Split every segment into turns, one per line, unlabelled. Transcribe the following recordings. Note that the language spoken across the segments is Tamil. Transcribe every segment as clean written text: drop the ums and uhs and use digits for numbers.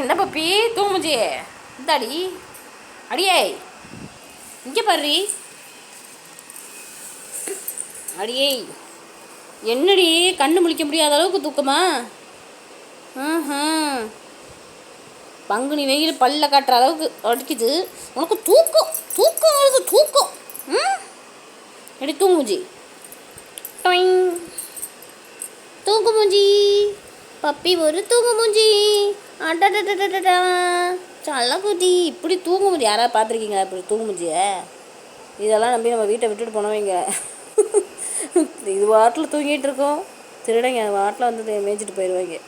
என்ன பப்பி தூங்குச்சி இந்தாடி அடியே இங்கே பாரு அடியே என்னடி கண்ணு முழிக்க முடியாத அளவுக்கு தூக்கமா? பங்குனி வெயில் பல்ல காட்டுற அளவுக்கு அடிக்குது உனக்கு. தூக்கம் தூக்கம் வருது தூக்கம். எடி தூங்குஞ்சி தூங்குமூஞ்சி பப்பி ஒரு தூங்குமூஞ்சி. அடடடடடா சல்லக்குட்டி இப்படி தூங்குமூஞ்சி யாராவது பார்த்துருக்கீங்களா? இப்படி தூங்குமூஞ்சிய இதெல்லாம் நம்பி நம்ம வீட்டை விட்டுட்டு போனவங்க. இது வாட்டில் தூங்கிட்டு இருக்கோம், திருடங்க அது வாட்டில் வந்து மேய்ச்சிட்டு போயிடுவாங்க.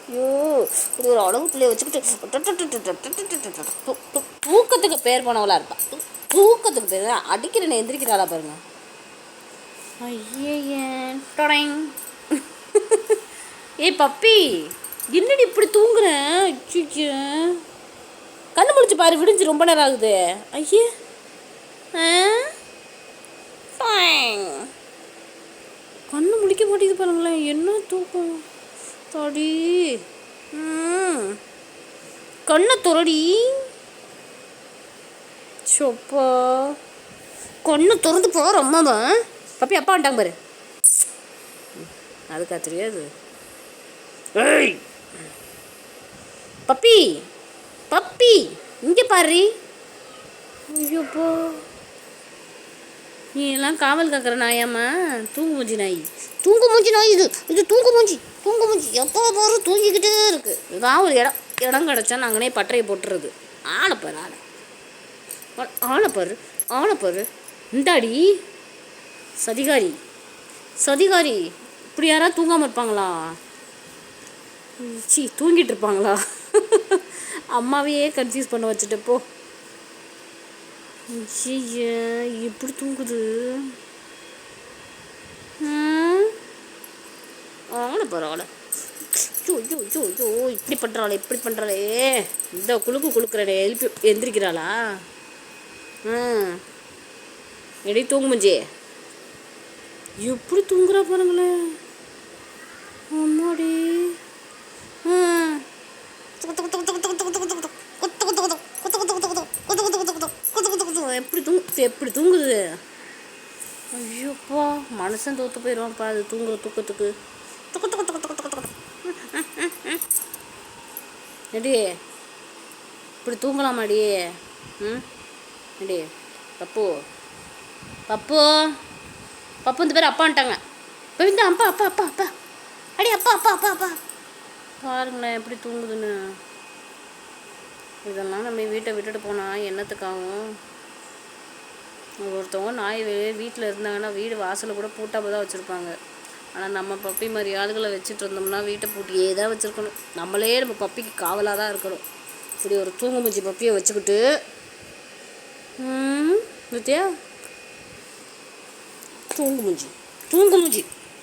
ஐயோ இப்படி ஒரு அளவு பிள்ளைய வச்சுக்கிட்டு தூக்கத்துக்கு பேர் போனவளா இருப்பான். தூக்கத்துக்கு பேர் அடிக்கிறேன்னு எந்திரிக்கிறாளா பாருங்க. ஐயன் ஏய் பப்பி என்னடி இப்படி தூங்குறேன்? கண்ணு முடிச்சு பாரு, விடிஞ்சு ரொம்ப நேரம் ஆகுது. ஐயே கண்ணு முடிக்க மாட்டேங்குது பாருங்களேன். என்ன தூக்கம் தாடி. கண்ணை துறடி. சொப்பா கண்ணு திறந்து போகிற அம்மாவா. பப்பி அப்பா வந்துட்டாங்க பாரு. அதுக்கா தெரியாது. ஏய் பப்பி பப்பி இங்கே பாரு. ஐயோப்பா நீ எல்லாம் காவல் காக்கிற நாயாம்மா? தூங்குமூஞ்சி நாய். தூங்குமூஞ்சி நாய் இது இது தூங்குமூஞ்சி தூங்குமூஞ்சி எப்போ போகிறோம் தூங்கிக்கிட்டே இருக்குது. ஏதாவது ஒரு இடம் கிடச்சா நாங்களே பட்டறையை போட்டுறது. ஆளைப்பாரு ஆளைப்பாரு ஆளைப்பாரு. இந்தாடி சதிகாரி சதிகாரி. இப்படி யாராவது தூங்காமல் இருப்பாங்களா? தூங்கிட்டு இருப்பாங்களா? அம்மாவையே கன்ஃபியூஸ் பண்ண வச்சுட்டப்போ. எப்படி தூங்குது? ஆளை பரவாயில்ல. இப்படி பண்ணுறாளே இப்படி பண்ணுறாளே. இந்த குளுக்குறே எழுப்பி எந்திரிக்கிறாளா? எடி தூங்குமூஞ்சி எப்படி தூங்குறா பாருங்களேன். அம்மாடி எப்படி தூங்குது. ஐயோப்பா மனுஷன் தோற்று போயிடுவான்ப்பா அது தூங்குற தூக்கத்துக்கு. எடி இப்படி தூங்கலாமாடி? எடி பப்பு பப்பு பப்பு இந்த பேர் அப்பான்ட்டாங்க. இப்போ இந்த அப்பா அப்பா அப்பா அப்பா அடி அப்பா அப்பா அப்பா அப்பா பாருங்களேன் எப்படி தூங்குதுன்னு. இதெல்லாம் நம்ம வீட்டை விட்டுட்டு போனால் என்னத்துக்காகும்? ஒருத்தவங்க நாய் வீட்டில் இருந்தாங்கன்னா வீடு வாசலை கூட பூட்டாமல் தான் வச்சுருப்பாங்க. ஆனால் நம்ம பப்பி மாதிரி ஆளுகளை வச்சுட்டு இருந்தோம்னா வீட்டை பூட்டியே தான் வச்சுருக்கணும். நம்மளே நம்ம பப்பிக்கு காவலாக தான் இருக்கணும். இப்படி ஒரு தூங்குமூஞ்சி பப்பியை வச்சுக்கிட்டு பத்தியா தூங்குமூஞ்சி தூங்குமூஞ்சி